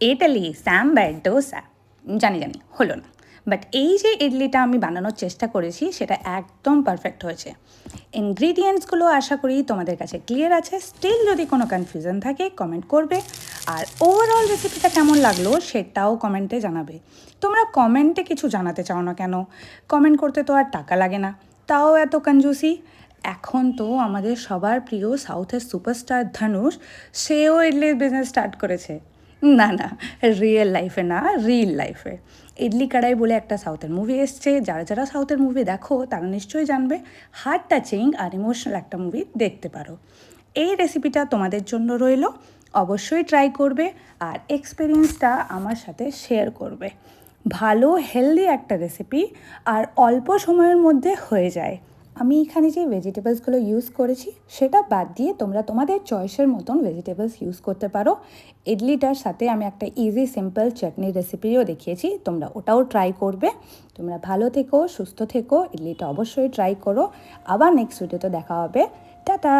ইডলি সাম্বার ডোসা জানি হলো না, বাট এই যে ইডলিটা আমি বানানোর চেষ্টা করেছি সেটা একদম পারফেক্ট হয়েছে। ইনগ্রিডিয়েন্টসগুলো আশা করি তোমাদের কাছে ক্লিয়ার আছে। স্টিল যদি কোনো কনফিউশন থাকে কমেন্ট করবে, আর ওভারঅল রেসিপিটা কেমন লাগলো সেটাও কমেন্টে জানাবে। তোমরা কমেন্টে কিছু জানাতে চাও না কেন? কমেন্ট করতে তো আর টাকা লাগে না, তাও এত কঞ্জুসি। এখন তো আমাদের সবার প্রিয় সাউথের সুপারস্টার ধনুষ, সেও ইডলির বিজনেস স্টার্ট করেছে। না না, রিয়েল লাইফে না, রিল লাইফে। ইডলি কড়াই বলে একটা সাউথের মুভি এসছে, যারা যারা সাউথের মুভি দেখো তারা নিশ্চয়ই জানবে। হার্ট টাচিং আর ইমোশনাল একটা মুভি দেখতে পারো। এই রেসিপিটা তোমাদের জন্য রইলো, অবশ্যই ট্রাই করবে আর এক্সপিরিয়েন্সটা আমার সাথে শেয়ার করবে। ভালো হেলদি একটা রেসিপি আর অল্প সময়ের মধ্যে হয়ে যায়। আমি এখানে যে ভেজিটেবলসগুলো ইউজ করেছি সেটা বাদ দিয়ে তোমরা তোমাদের চয়েসের মতন ভেজিটেবলস ইউজ করতে পারো। ইডলিটার সাথে আমি একটা ইজি সিম্পল চাটনি রেসিপিও দেখিয়েছি, তোমরা ওটাও ট্রাই করবে। তোমরা ভালো থেকো, সুস্থ থেকো, ইডলিটা অবশ্যই ট্রাই করো। আবার নেক্সট ভিডিওতে দেখা হবে। টাটা।